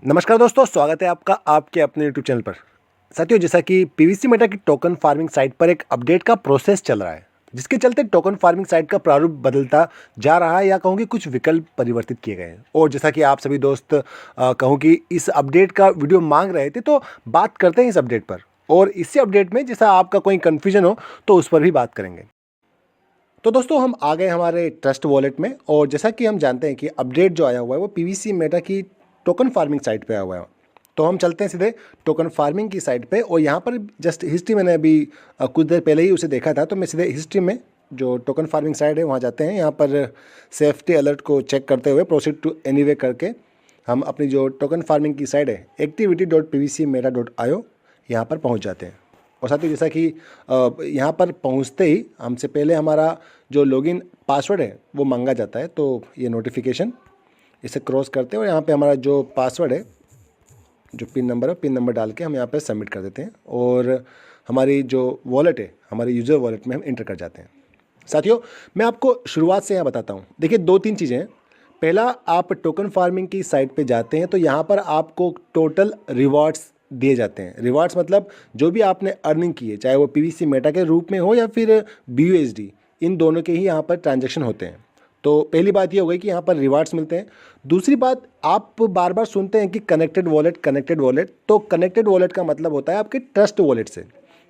नमस्कार दोस्तों, स्वागत है आपका आपके अपने यूट्यूब चैनल पर। साथियों, जैसा कि पीवीसी मेटा की टोकन फार्मिंग साइट पर एक अपडेट का प्रोसेस चल रहा है, जिसके चलते टोकन फार्मिंग साइट का प्रारूप बदलता जा रहा है या कहूँ कि कुछ विकल्प परिवर्तित किए गए हैं। और जैसा कि आप सभी दोस्त कहूँ कि इस अपडेट का वीडियो मांग रहे थे, तो बात करते हैं इस अपडेट पर। और इसी अपडेट में जैसा आपका कोई कन्फ्यूजन हो तो उस पर भी बात करेंगे। तो दोस्तों, हम आ गए हमारे ट्रस्ट वॉलेट में, और जैसा कि हम जानते हैं कि अपडेट जो आया हुआ है वो पीवीसी मेटा की टोकन फार्मिंग साइट पे आया हुआ है। तो हम चलते हैं सीधे टोकन फार्मिंग की साइट पे, और यहाँ पर जस्ट हिस्ट्री मैंने अभी कुछ देर पहले ही उसे देखा था, तो मैं सीधे हिस्ट्री में जो टोकन फार्मिंग साइट है वहाँ जाते हैं। यहाँ पर सेफ्टी अलर्ट को चेक करते हुए प्रोसीड टू एनीवे करके हम अपनी जो टोकन फार्मिंग की साइट है activity.pvcmeta.io यहाँ पर पहुँच जाते हैं। और साथ ही जैसा कि यहाँ पर पहुँचते ही हमसे पहले हमारा जो लॉगिन पासवर्ड है वो मांगा जाता है। तो ये नोटिफिकेशन इसे क्रॉस करते हैं और यहाँ पे हमारा जो पासवर्ड है, जो पिन नंबर है, पिन नंबर डाल के हम यहाँ पे सबमिट कर देते हैं, और हमारी जो वॉलेट है, हमारी यूज़र वॉलेट में हम इंटर कर जाते हैं। साथियों, मैं आपको शुरुआत से यहाँ बताता हूँ। देखिए, दो तीन चीज़ें हैं। पहला, आप टोकन फार्मिंग की साइट पे जाते हैं तो यहाँ पर आपको टोटल रिवॉर्ड्स दिए जाते हैं। रिवॉर्ड्स मतलब जो भी आपने अर्निंग की है, चाहे वो पीवीसी मेटा के रूप में हो या फिर BUSD, इन दोनों के ही यहाँ पर ट्रांजैक्शन होते हैं। तो पहली बात ये हो गई कि यहाँ पर रिवार्ड्स मिलते हैं। दूसरी बात, आप बार बार सुनते हैं कि कनेक्टेड वॉलेट, तो कनेक्टेड वॉलेट का मतलब होता है आपके ट्रस्ट वॉलेट से।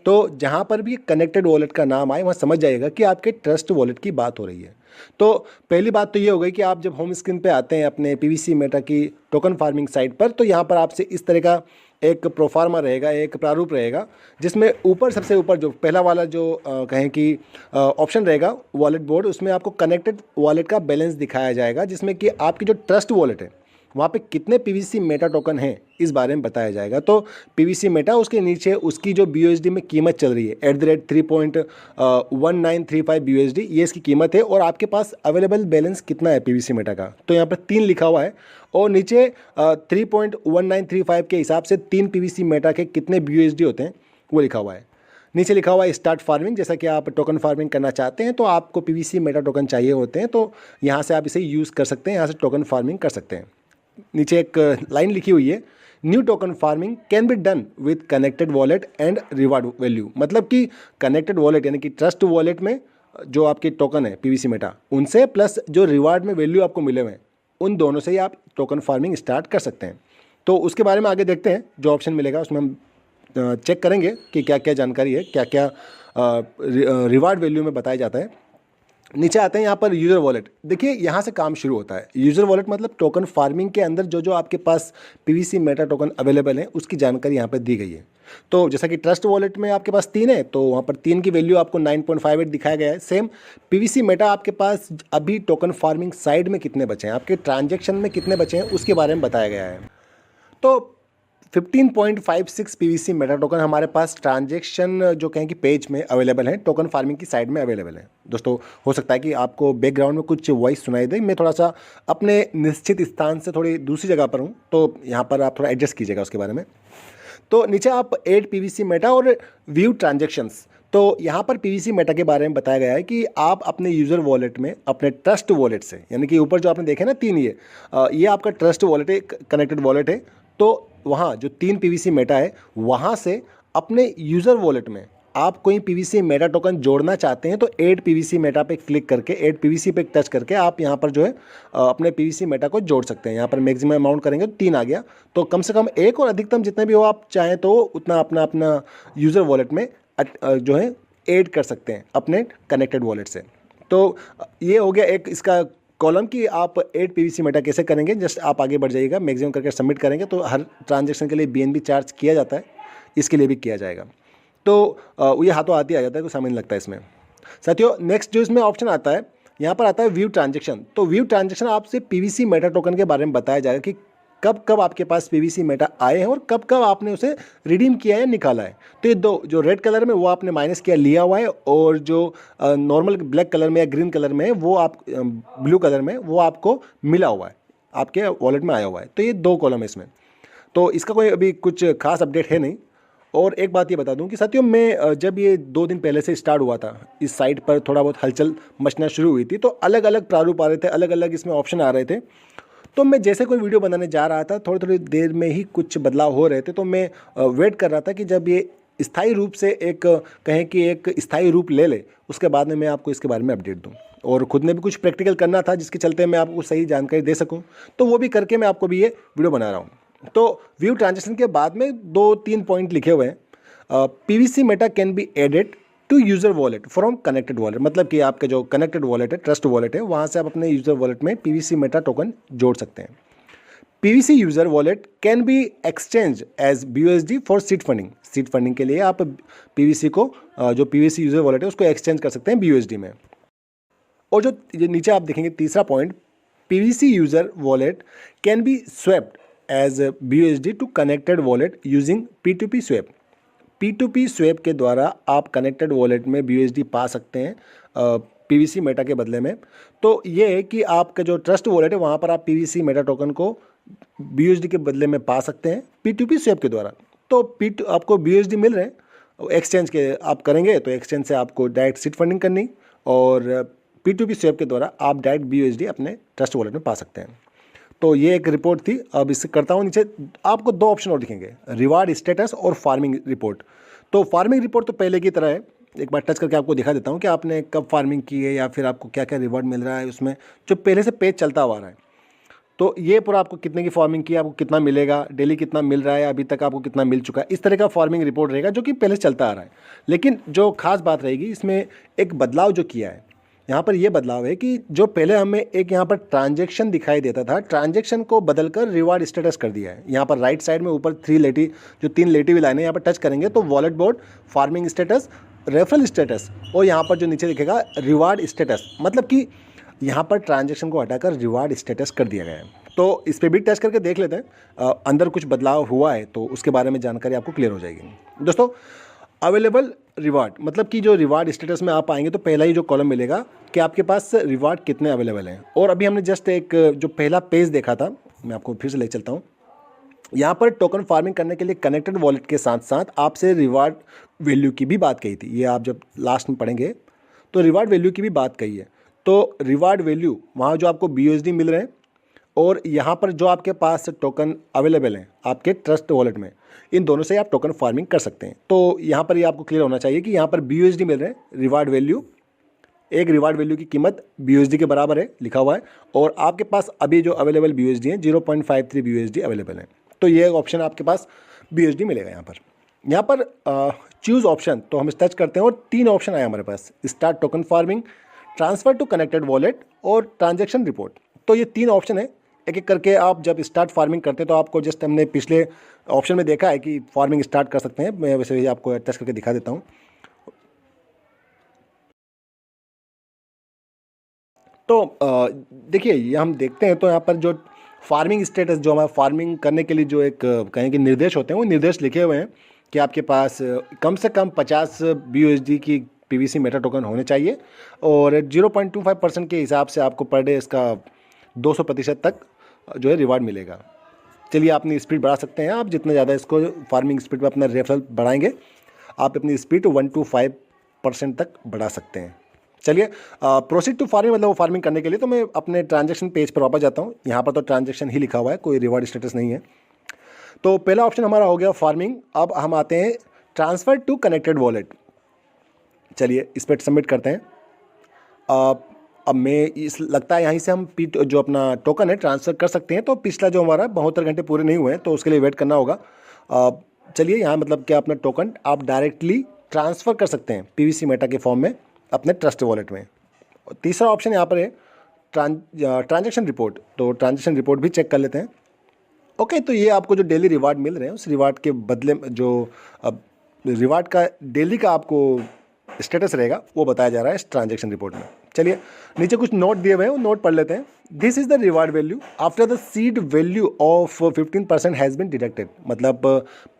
तो जहाँ पर भी कनेक्टेड वॉलेट का नाम आए वहाँ समझ जाइएगा कि आपके ट्रस्ट वॉलेट की बात हो रही है। तो पहली बात तो ये हो गई कि आप जब होम स्क्रीन पे आते हैं अपने पीवीसी मेटा की टोकन फार्मिंग साइट पर, तो यहाँ पर आपसे इस तरह का एक प्रोफार्मा रहेगा, एक प्रारूप रहेगा, जिसमें ऊपर सबसे ऊपर जो पहला वाला जो कहें कि ऑप्शन रहेगा वॉलेट बोर्ड, उसमें आपको कनेक्टेड वॉलेट का बैलेंस दिखाया जाएगा, जिसमें कि आपकी जो ट्रस्ट वॉलेट है वहाँ पे कितने पीवीसी मेटा टोकन हैं इस बारे में बताया जाएगा। तो पीवीसी मेटा, उसके नीचे उसकी जो BUSD में कीमत चल रही है @3.1935 BUSD, ये इसकी कीमत है। और आपके पास अवेलेबल बैलेंस कितना है पीवीसी मेटा का, तो यहाँ पर 3 लिखा हुआ है, और नीचे 3.1935 के हिसाब से 3 पीवीसी मेटा के कितने BUSD होते हैं वो लिखा हुआ है। नीचे लिखा हुआ है स्टार्ट फार्मिंग। जैसा कि आप टोकन फार्मिंग करना चाहते हैं तो आपको पीवीसी मेटा टोकन चाहिए होते हैं, तो यहाँ से आप इसे यूज़ कर सकते हैं, यहाँ से टोकन फार्मिंग कर सकते हैं। नीचे एक लाइन लिखी हुई है, new token farming can be done with connected wallet and reward value. मतलब कि कनेक्टेड वॉलेट यानी कि ट्रस्ट वॉलेट में जो आपके टोकन है पीवीसी मेटा, उनसे प्लस जो रिवार्ड में वैल्यू आपको मिले हुए हैं, उन दोनों से ही आप टोकन फार्मिंग स्टार्ट कर सकते हैं। तो उसके बारे में आगे देखते हैं। जो ऑप्शन मिलेगा उसमें हम चेक करेंगे कि क्या क्या जानकारी है, क्या क्या रिवार्ड वैल्यू में बताया जाता है। नीचे आते हैं यहाँ पर यूज़र वॉलेट। देखिए, यहाँ से काम शुरू होता है। यूज़र वॉलेट मतलब टोकन फार्मिंग के अंदर जो जो आपके पास पीवीसी मेटा टोकन अवेलेबल है उसकी जानकारी यहाँ पर दी गई है। तो जैसा कि ट्रस्ट वॉलेट में आपके पास 3 है, तो वहाँ पर 3 की वैल्यू आपको 9.58 दिखाया गया है। सेम पीवीसी मेटा आपके पास अभी टोकन फार्मिंग साइड में कितने बचे हैं, आपके ट्रांजेक्शन में कितने बचे हैं, उसके बारे में बताया गया है। तो 15.56 पीवीसी मेटा टोकन हमारे पास ट्रांजेक्शन जो कहें कि पेज में अवेलेबल है, टोकन फार्मिंग की साइड में अवेलेबल है। दोस्तों, हो सकता है कि आपको बैकग्राउंड में कुछ वॉइस सुनाई दे, मैं थोड़ा सा अपने निश्चित स्थान से थोड़ी दूसरी जगह पर हूँ, तो यहाँ पर आप थोड़ा एडजस्ट कीजिएगा उसके बारे में। तो नीचे आप ऐड पीवीसी मेटा और व्यू ट्रांजेक्शंस, तो यहाँ पर पीवीसी मेटा के बारे में बताया गया है कि आप अपने यूज़र वॉलेट में अपने ट्रस्ट वॉलेट से, यानी कि ऊपर जो आपने देखे ना 3, ये आपका ट्रस्ट वॉलेट है, कनेक्टेड वॉलेट है। तो वहाँ जो 3 पीवीसी मेटा है, वहाँ से अपने यूज़र वॉलेट में आप कोई पीवीसी मेटा टोकन जोड़ना चाहते हैं तो ऐड पीवीसी मेटा पे क्लिक करके, ऐड पीवीसी पे टच करके आप यहाँ पर जो है अपने पीवीसी मेटा को जोड़ सकते हैं। यहाँ पर मैक्सिमम अमाउंट करेंगे तो 3 आ गया, तो कम से कम 1 और अधिकतम जितने भी हो आप चाहें तो उतना अपना अपना यूज़र वॉलेट में जो है ऐड कर सकते हैं अपने कनेक्टेड वॉलेट से। तो ये हो गया एक इसका कॉलम कि आप ऐड पीवीसी मेटा कैसे करेंगे। जस्ट आप आगे बढ़ जाइएगा, मैक्सिमम करके सबमिट करेंगे तो हर ट्रांजेक्शन के लिए BNB चार्ज किया जाता है, इसके लिए भी किया जाएगा। तो ये हाथों हाथ ही आ जाता है, कोई समय नहीं लगता इसमें। साथियों, नेक्स्ट जो इसमें ऑप्शन आता है, यहाँ पर आता है व्यू ट्रांजेक्शन। तो व्यू ट्रांजेक्शन आपसे पीवीसी मेटा टोकन के बारे में बताया जाएगा कि कब कब आपके पास पीवीसी मेटा आए हैं और कब कब आपने उसे रिडीम किया है, निकाला है। तो ये दो, जो रेड कलर में वो आपने माइनस किया लिया हुआ है, और जो नॉर्मल ब्लैक कलर में या ग्रीन कलर में वो आप ब्लू कलर में वो आपको मिला हुआ है, आपके वॉलेट में आया हुआ है। तो ये 2 कॉलम है इसमें। तो इसका कोई अभी कुछ खास अपडेट है नहीं। और एक बात ये बता दूं कि साथियों, मैं जब ये 2 दिन पहले से स्टार्ट हुआ था, इस साइट पर थोड़ा बहुत हलचल मचना शुरू हुई थी, तो अलग अलग प्रारूप आ रहे थे, अलग अलग इसमें ऑप्शन आ रहे थे। तो मैं जैसे कोई वीडियो बनाने जा रहा था, थोड़ी थोड़ी देर में ही कुछ बदलाव हो रहे थे, तो मैं वेट कर रहा था कि जब ये स्थायी रूप से एक कहें कि एक स्थायी रूप ले ले, उसके बाद में मैं आपको इसके बारे में अपडेट दूं। और ख़ुद ने भी कुछ प्रैक्टिकल करना था जिसके चलते मैं आपको सही जानकारी दे सकूं, तो वो भी करके मैं आपको भी ये वीडियो बना रहा हूं। तो व्यू ट्रांजेक्शन के बाद में 2-3 पॉइंट लिखे हुए हैं। PVC Meta can be added to user wallet from connected wallet, मतलब कि आपका जो कनेक्टेड वॉलेट है, ट्रस्ट वॉलेट है, वहाँ से आप अपने यूज़र वॉलेट में PVC मेटा टोकन जोड़ सकते हैं। PVC user wallet can be exchange as BUSD for seed funding. Seed funding के लिए आप PVC को जो PVC यूज़र वॉलेट है उसको एक्सचेंज कर सकते हैं BUSD में। और जो ये नीचे आप देखेंगे तीसरा point, PVC user wallet can be swapped as BUSD to connected wallet using P2P swap. P2P swap के द्वारा आप कनेक्टेड वॉलेट में BUSD पा सकते हैं PVC मेटा के बदले में। तो ये है कि आपका जो ट्रस्ट वॉलेट है वहाँ पर आप PVC मेटा टोकन को BUSD के बदले में पा सकते हैं P2P स्वैप के द्वारा। तो आपको BUSD मिल रहे हैं, एक्सचेंज के आप करेंगे तो एक्सचेंज से आपको डायरेक्ट सीड फंडिंग करनी, और P2P स्वैप के द्वारा आप डायरेक्ट BUSD अपने ट्रस्ट वॉलेट में पा सकते हैं। तो ये एक रिपोर्ट थी। अब इससे करता हूँ नीचे आपको 2 ऑप्शन और दिखेंगे, रिवार्ड स्टेटस और फार्मिंग रिपोर्ट। तो फार्मिंग रिपोर्ट तो पहले की तरह है, एक बार टच करके आपको दिखा देता हूँ कि आपने कब फार्मिंग की है या फिर आपको क्या क्या रिवार्ड मिल रहा है उसमें, जो पहले से पेज चलता हुआ रहा है। तो ये पूरा आपको कितने की फार्मिंग की, आपको कितना मिलेगा, डेली कितना मिल रहा है, अभी तक आपको कितना मिल चुका है, इस तरह का फार्मिंग रिपोर्ट रहेगा जो कि पहले से चलता आ रहा है। लेकिन जो खास बात रहेगी इसमें एक बदलाव जो किया है, यहाँ पर ये बदलाव है कि जो पहले हमें एक यहाँ पर ट्रांजैक्शन दिखाई देता था, ट्रांजैक्शन को बदलकर रिवार्ड स्टेटस कर दिया है। यहाँ पर राइट साइड में ऊपर 3 लेटी हुई लाइनें यहाँ पर टच करेंगे तो wallet board, farming status, referral status, और यहाँ पर जो नीचे दिखेगा रिवार्ड स्टेटस, मतलब कि यहाँ पर ट्रांजैक्शन को हटाकर रिवार्ड स्टेटस कर दिया गया है। तो इस पर भी टच करके देख लेते हैं अंदर कुछ बदलाव हुआ है तो उसके बारे में जानकारी आपको क्लियर हो जाएगी। दोस्तों, अवेलेबल रिवार्ड, मतलब कि जो रिवार्ड स्टेटस में आप आएंगे तो पहला ही जो कॉलम मिलेगा कि आपके पास रिवार्ड कितने अवेलेबल हैं। और अभी हमने जस्ट एक जो पहला पेज देखा था, मैं आपको फिर से ले चलता हूँ। यहाँ पर टोकन फार्मिंग करने के लिए कनेक्टेड वॉलेट के साथ साथ आपसे रिवार्ड वैल्यू की भी बात कही थी। ये आप जब लास्ट में पढ़ेंगे तो रिवार्ड वैल्यू की भी बात कही है। तो रिवार्ड वैल्यू वहाँ जो आपको BUSD मिल रहे हैं, और यहाँ पर जो आपके पास टोकन अवेलेबल हैं आपके ट्रस्ट वॉलेट में, इन दोनों से आप टोकन फार्मिंग कर सकते हैं। तो यहाँ पर ये आपको क्लियर होना चाहिए कि यहाँ पर BUSD मिल रहे हैं, रिवार्ड वैल्यू, एक रिवार्ड वैल्यू की कीमत BUSD के बराबर है लिखा हुआ है, और आपके पास अभी जो अवेलेबल BUSD हैं 0.53 BUSD अवेलेबल हैं। तो ये ऑप्शन आपके पास BUSD मिलेगा। यहाँ पर चूज़ ऑप्शन तो हम टच करते हैं और 3 ऑप्शन आए हमारे पास, start token farming, transfer to connected wallet और ट्रांजेक्शन रिपोर्ट। तो ये 3 ऑप्शन है, एक एक करके आप जब स्टार्ट फार्मिंग करते हैं तो आपको जस्ट हमने पिछले ऑप्शन में देखा है कि फार्मिंग स्टार्ट कर सकते हैं। मैं वैसे ही आपको टच करके दिखा देता हूँ। तो देखिए ये हम देखते हैं तो यहाँ पर जो फार्मिंग स्टेटस, जो हमारा फार्मिंग करने के लिए जो एक कहें कि निर्देश होते हैं, वो निर्देश लिखे हुए हैं कि आपके पास कम से कम 50 BUSD की PVC मेटा टोकन होने चाहिए, और 0.25% के हिसाब से आपको पर डे इसका 200% तक जो है रिवार्ड मिलेगा। चलिए, अपनी स्पीड बढ़ा सकते हैं आप, जितना ज़्यादा इसको फार्मिंग स्पीड में अपना रेफरल बढ़ाएंगे आप अपनी स्पीड 1 to 5% तक बढ़ा सकते हैं। चलिए, प्रोसीड टू फार्मिंग, मतलब वो फार्मिंग करने के लिए तो मैं अपने ट्रांजैक्शन पेज पर वापस जाता हूँ। यहाँ पर तो ट्रांजैक्शन ही लिखा हुआ है, कोई रिवार्ड स्टेटस नहीं है। तो पहला ऑप्शन हमारा हो गया फार्मिंग। अब हम आते हैं ट्रांसफ़र टू कनेक्टेड वॉलेट। चलिए इस पर सबमिट करते हैं। अब मैं इस लगता है यहीं से हम जो अपना टोकन है ट्रांसफ़र कर सकते हैं। तो पिछला जो हमारा 72 घंटे पूरे नहीं हुए हैं तो उसके लिए वेट करना होगा। चलिए, यहाँ मतलब कि अपना टोकन आप डायरेक्टली ट्रांसफ़र कर सकते हैं PVC मेटा के फॉर्म में अपने ट्रस्ट वॉलेट में। तीसरा ऑप्शन यहाँ पर है ट्रांजैक्शन रिपोर्ट। तो ट्रांजैक्शन रिपोर्ट भी चेक कर लेते हैं। ओके, तो ये आपको जो डेली रिवार्ड मिल रहे हैं उस रिवार्ड के बदले में जो रिवार्ड का डेली का आपको स्टेटस रहेगा वो बताया जा रहा है इस ट्रांजैक्शन रिपोर्ट में। चलिए, नीचे कुछ नोट दिए हुए हैं, वो नोट पढ़ लेते हैं। This is the reward value after the seed value of 15% has been deducted. मतलब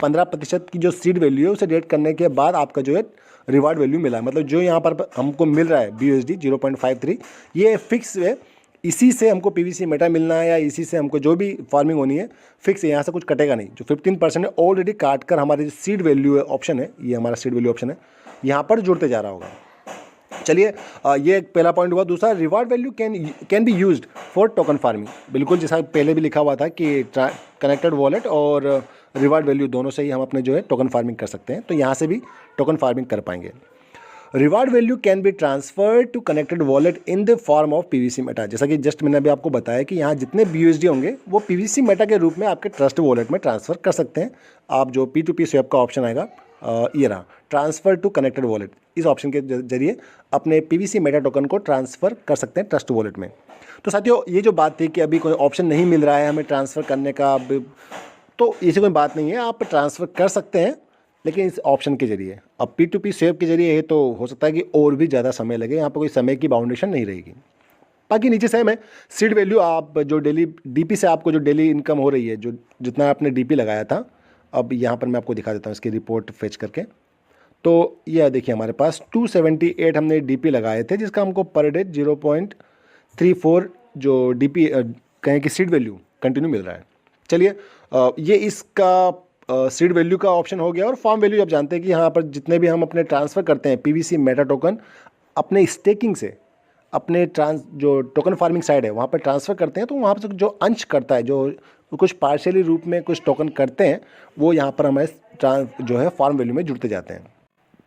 15% की जो सीड वैल्यू है उसे डिडक्ट करने के बाद आपका जो है रिवार्ड वैल्यू मिला। मतलब जो यहाँ पर हमको मिल रहा है BUSD 0.53, ये फिक्स है। इसी से हमको PVC मेटा मिलना है या इसी से हमको जो भी फार्मिंग होनी है फिक्स है, यहाँ से कुछ कटेगा नहीं। जो 15% है ऑलरेडी काट कर हमारी जो सीड वैल्यू है ऑप्शन है, ये हमारा सीड वैल्यू ऑप्शन है, यहाँ पर जुड़ते जा रहा होगा। चलिए ये एक पहला पॉइंट हुआ। दूसरा, reward value can be used for token farming. बिल्कुल जैसा पहले भी लिखा हुआ था कि कनेक्टेड वॉलेट और रिवार्ड वैल्यू दोनों से ही हम अपने जो है टोकन फार्मिंग कर सकते हैं, तो यहाँ से भी टोकन फार्मिंग कर पाएंगे। Reward value can be transfer to connected wallet in the form of PVC Meta. जैसा कि जस्ट मैंने अभी आपको बताया कि यहाँ जितने BUSD होंगे वो पीवीसी मेटा के रूप में आपके ट्रस्ट वॉलेट में ट्रांसफ़र कर सकते हैं। आप जो P2P स्वैप का ऑप्शन आएगा, ये रहा, ट्रांसफ़र टू कनेक्टेड वॉलेट, इस ऑप्शन के जरिए अपने पीवीसी मेटा टोकन को ट्रांसफ़र कर सकते हैं ट्रस्ट वॉलेट में। तो साथियों, ये जो बात थी कि अभी कोई ऑप्शन नहीं मिल रहा है हमें ट्रांसफ़र करने का, तो ऐसी कोई बात नहीं है, आप ट्रांसफ़र कर सकते हैं लेकिन इस ऑप्शन के जरिए। अब P2P स्वैप के जरिए है तो हो सकता है कि और भी ज़्यादा समय लगे, यहाँ पर कोई समय की बाउंडेशन नहीं रहेगी। बाकी नीचे सेम है, सीड वैल्यू आप जो डेली DP से आपको जो डेली इनकम हो रही है, जो जितना आपने DP लगाया था, अब यहाँ पर मैं आपको दिखा देता हूँ इसकी रिपोर्ट फेच करके। तो यह देखिए हमारे पास 278 हमने DP लगाए थे, जिसका हमको पर डे 0.34 जो DP कहें कि सीड वैल्यू कंटिन्यू मिल रहा है। चलिए ये इसका सीड वैल्यू का ऑप्शन हो गया। और फॉर्म वैल्यू आप जानते हैं कि यहाँ पर जितने भी हम अपने ट्रांसफ़र करते हैं पीवीसी मेटा टोकन अपने स्टेकिंग से अपने जो टोकन फार्मिंग साइड है वहाँ पर ट्रांसफ़र करते हैं, तो वहाँ पर जो अंश करता है, जो कुछ पार्शियली रूप में कुछ टोकन करते हैं, वो यहाँ पर हमारे जो है फॉर्म वैल्यू में जुड़ते जाते हैं।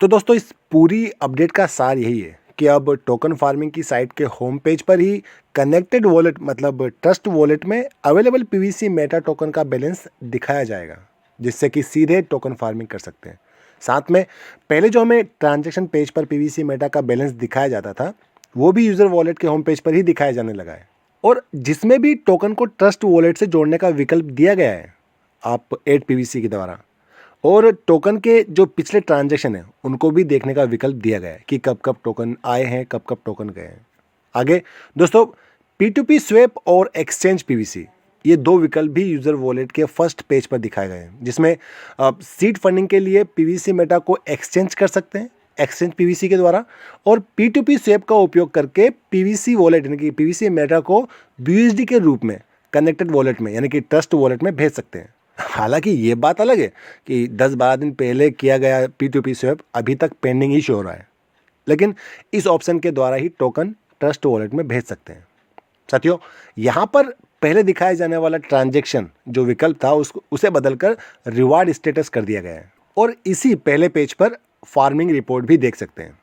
तो दोस्तों, इस पूरी अपडेट का सार यही है कि अब टोकन फार्मिंग की साइट के होम पेज पर ही कनेक्टेड वॉलेट मतलब ट्रस्ट वॉलेट में अवेलेबल पीवीसी मेटा टोकन का बैलेंस दिखाया जाएगा, जिससे कि सीधे टोकन फार्मिंग कर सकते हैं। साथ में पहले जो हमें ट्रांजैक्शन पेज पर पीवीसी मेटा का बैलेंस दिखाया जाता था, वो भी यूज़र वॉलेट के होम पेज पर ही दिखाया जाने लगा है, और जिसमें भी टोकन को ट्रस्ट वॉलेट से जोड़ने का विकल्प दिया गया है आप ऐड पीवीसी के द्वारा, और टोकन के जो पिछले ट्रांजैक्शन हैं उनको भी देखने का विकल्प दिया गया है कि कब कब टोकन आए हैं, कब कब टोकन गए हैं। आगे दोस्तों, P2P स्वैप और एक्सचेंज पीवीसी, ये दो विकल्प भी यूज़र वॉलेट के फर्स्ट पेज पर दिखाए गए हैं, जिसमें सीड फंडिंग के लिए पीवीसी मेटा को एक्सचेंज कर सकते हैं एक्सचेंज पीवीसी के द्वारा, और P2P स्वैप का उपयोग करके पीवीसी वॉलेट यानी कि पीवीसी मेटा को BUSD के रूप में कनेक्टेड वॉलेट में यानी कि ट्रस्ट वॉलेट में भेज सकते हैं। हालांकि ये बात अलग है कि 10-12 दिन पहले किया गया P2P स्वैप अभी तक पेंडिंग ही शो हो रहा है, लेकिन इस ऑप्शन के द्वारा ही टोकन ट्रस्ट वॉलेट में भेज सकते हैं। साथियों, यहाँ पर पहले दिखाया जाने वाला ट्रांजैक्शन जो विकल्प था उसे बदलकर रिवार्ड स्टेटस कर दिया गया है, और इसी पहले पेज पर फार्मिंग रिपोर्ट भी देख सकते हैं।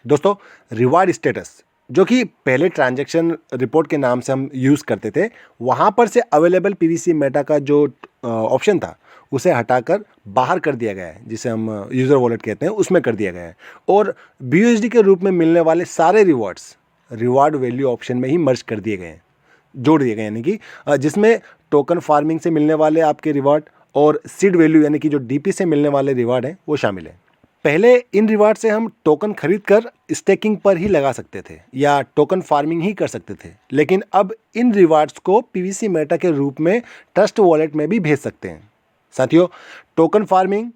दोस्तों, रिवार्ड स्टेटस जो कि पहले ट्रांजैक्शन रिपोर्ट के नाम से हम यूज़ करते थे, वहाँ पर से अवेलेबल पीवीसी मेटा का जो ऑप्शन था उसे हटाकर बाहर कर दिया गया है, जिसे हम यूज़र वॉलेट कहते हैं, उसमें कर दिया गया है, और BUSD के रूप में मिलने वाले सारे रिवार्ड्स रिवार्ड वैल्यू ऑप्शन में ही मर्ज कर दिए गए हैं, जोड़ दिए गए, यानी कि जिसमें टोकन फार्मिंग से मिलने वाले आपके रिवार्ड और सीड वैल्यू यानी कि जो DP से मिलने वाले रिवार्ड हैं वो शामिल है। पहले इन रिवार्ड से हम टोकन खरीद कर स्टेकिंग पर ही लगा सकते थे या टोकन फार्मिंग ही कर सकते थे, लेकिन अब इन रिवार्ड्स को पीवीसी मेटा के रूप में ट्रस्ट वॉलेट में भी भेज सकते हैं। साथियों, token farming,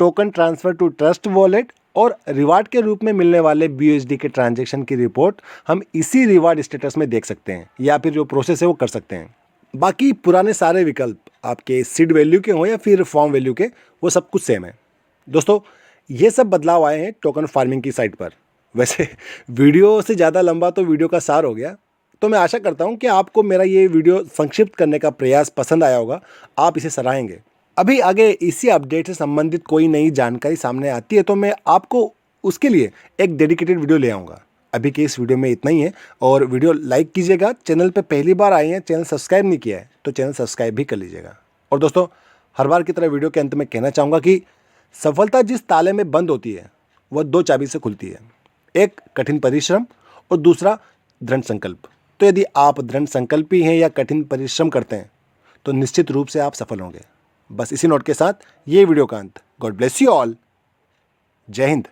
token transfer to Trust Wallet और रिवार्ड के रूप में मिलने वाले BUSD के ट्रांजैक्शन की रिपोर्ट हम इसी रिवार्ड स्टेटस में देख सकते हैं, या फिर जो प्रोसेस है वो कर सकते हैं। बाकी पुराने सारे विकल्प आपके सीड वैल्यू के हों या फिर फॉर्म वैल्यू के, वो सब कुछ सेम है। दोस्तों, ये सब बदलाव आए हैं टोकन फार्मिंग की साइट पर। वैसे वीडियो से ज़्यादा लंबा तो वीडियो का सार हो गया, तो मैं आशा करता हूँ कि आपको मेरा ये वीडियो संक्षिप्त करने का प्रयास पसंद आया होगा, आप इसे सराहेंगे। अभी आगे इसी अपडेट से संबंधित कोई नई जानकारी सामने आती है तो मैं आपको उसके लिए एक डेडिकेटेड वीडियो ले आऊँगा। अभी के इस वीडियो में इतना ही है, और वीडियो लाइक कीजिएगा। चैनल पे पहली बार आए हैं, चैनल सब्सक्राइब नहीं किया है तो चैनल सब्सक्राइब भी कर लीजिएगा। और दोस्तों, हर बार की तरह वीडियो के अंत में कहना चाहूँगा कि सफलता जिस ताले में बंद होती है वह 2 चाबी से खुलती है, एक कठिन परिश्रम और दूसरा दृढ़ संकल्प। तो यदि आप दृढ़ संकल्पी हैं या कठिन परिश्रम करते हैं तो निश्चित रूप से आप सफल होंगे। बस इसी नोट के साथ ये वीडियो का अंत। God bless you all. जय हिंद।